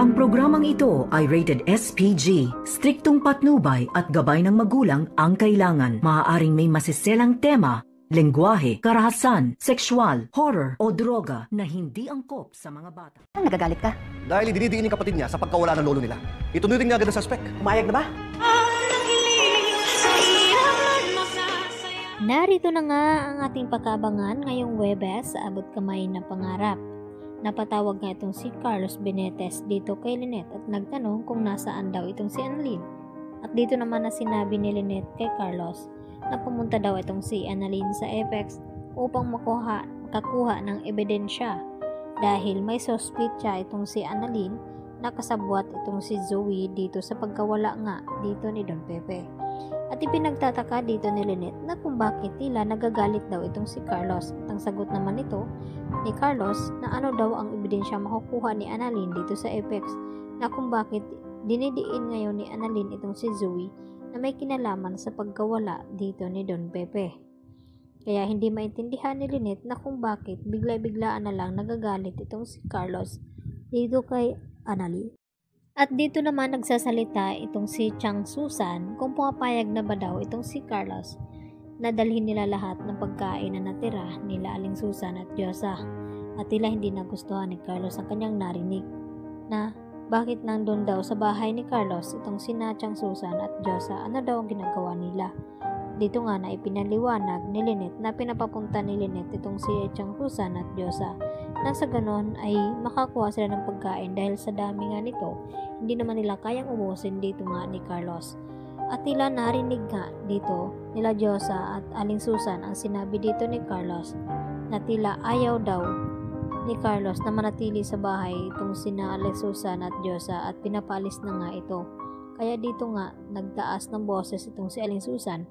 Ang programang ito ay rated SPG. Striktong patnubay at gabay ng magulang ang kailangan. Maaaring may masiselang tema, lengguwahe, karahasan, sexual, horror o droga na hindi angkop sa mga bata. Nagagalit ka? Dahil idinidiin yung kapatid niya sa pagkawala ng lolo nila. Itunurin niya agad ang suspect. Umayag na ba? Narito na nga ang ating pagkabangan ngayong Huwebes sa abot kamay na pangarap. Napatawag nga itong si Carlos Benitez dito kay Lynette at nagtanong kung nasaan daw itong si Annalyn. At dito naman na sinabi ni Lynette kay Carlos na pumunta daw itong si Annalyn sa Apex upang makakuha ng ebidensya dahil may suspect itong si Annalyn na kasabwat itong si Zoe dito sa pagkawala nga dito ni Don Pepe. At ipinagtataka dito ni Lynette na kung bakit tila nagagalit daw itong si Carlos. At ang sagot naman ito ni Carlos na ano daw ang ebidensya makukuha ni Annalyn dito sa Apex na kung bakit dinidiin ngayon ni Annalyn itong si Zoe na may kinalaman sa pagkawala dito ni Don Pepe. Kaya hindi maintindihan ni Lynette na kung bakit bigla-biglaan na lang nagagalit itong si Carlos dito kay Annalyn. At dito naman nagsasalita itong si Chang Susan kung pumapayag na ba daw itong si Carlos na dalhin nila lahat ng pagkain na natira nila Aling Susan at Diyosa. At tila hindi nagustuhan ni Carlos ang kanyang narinig na bakit nandun daw sa bahay ni Carlos itong si Chang Susan at Diyosa, ano daw ang ginagawa nila. Dito nga na ipinaliwanag ni Lynette na pinapapunta ni Lynette itong si Chang Susan at Diyosa nang sa ganon ay makakuha sila ng pagkain dahil sa dami nga nito hindi naman nila kayang ubusin dito nga ni Carlos. At tila narinig nga dito nila Diyosa at Aling Susan ang sinabi dito ni Carlos na tila ayaw daw ni Carlos na manatili sa bahay itong sina Aling Susan at Diyosa at pinapalis na nga ito. Kaya dito nga nagtaas ng boses itong si Aling Susan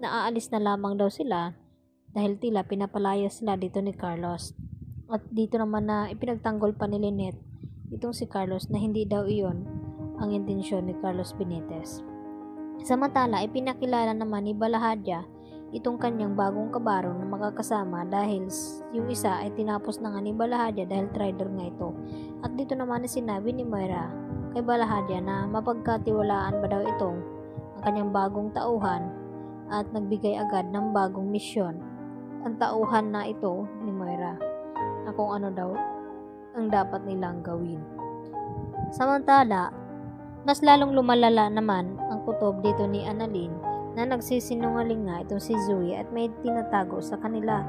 na aalis na lamang daw sila dahil tila pinapalaya sila dito ni Carlos. At dito naman na ipinagtanggol pa ni Lynette itong si Carlos na hindi daw iyon ang intensyon ni Carlos Benitez. Samantala, ipinakilala naman ni Balahadya itong kanyang bagong kabaro na makakasama dahil yung isa ay tinapos na nga ni Balahadya dahil trader nga ito. At dito naman na sinabi ni Moira kay Balahadya na mapagkatiwalaan ba daw itong ang kanyang bagong tauhan at nagbigay agad ng bagong misyon ang tauhan na ito ni Moira na kung ano daw ang dapat nilang gawin. Samantala, mas lalong lumalala naman ang kutob dito ni Annalyn na nagsisinungaling nga itong si Zoe at may tinatago sa kanila.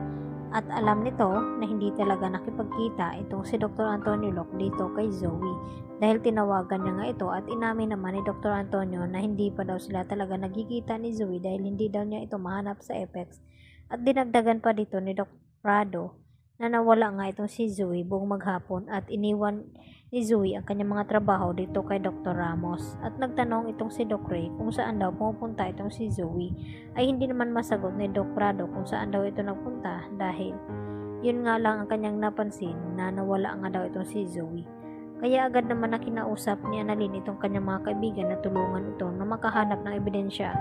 At alam nito na hindi talaga nakipagkita itong si Dr. Antonio Locke dito kay Zoe dahil tinawagan niya nga ito at inamin naman ni Dr. Antonio na hindi pa daw sila talaga nagkikita ni Zoe dahil hindi daw niya ito mahanap sa Apex. At dinagdagan pa dito ni Dr. Prado na nawala nga itong si Zoe buong maghapon at iniwan ni Zoe ang kanyang mga trabaho dito kay Dr. Ramos. At nagtanong itong si Doc Ray kung saan daw pumupunta itong si Zoe ay hindi naman masagot ni Doc Prado kung saan daw ito nagpunta dahil yun nga lang ang kanyang napansin na nawala nga daw itong si Zoe. Kaya agad naman na kinausap ni Annalyn itong kanyang mga kaibigan na tulungan ito na makahanap ng ebidensya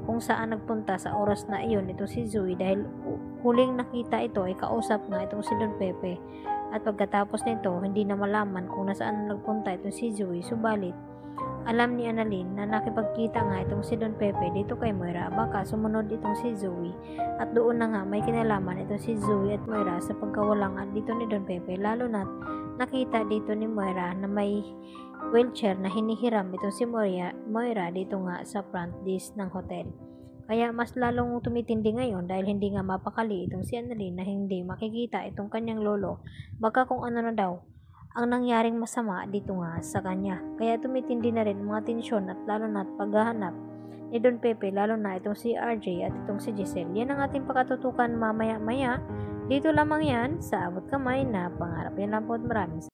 kung saan nagpunta sa oras na iyon itong si Zoe dahil huling nakita ito ay kausap nga itong si Don Pepe. At pagkatapos nito hindi na malaman kung nasaan nagpunta itong si Zoe, subalit alam ni Annalyn na nakipagkita nga itong si Don Pepe dito kay Moira, baka sumunod itong si Zoe at doon na nga may kinalaman itong si Zoe at Moira sa pagkawala nga dito ni Don Pepe, lalo na nakita dito ni Moira na may wheelchair na hinihiram itong si Moira dito nga sa front desk ng hotel. Kaya mas lalong tumitindi ngayon dahil hindi nga mapakali itong si Annalyn na hindi makikita itong kanyang lolo. Baka kung ano na daw ang nangyaring masama dito nga sa kanya. Kaya tumitindi na rin mga tensyon at lalo na paghahanap ni Don Pepe, lalo na itong si RJ at itong si Giselle. Yan ang ating pakatutukan mamaya-maya. Dito lamang yan sa abot kamay na pangarap. Yan lang po at maraming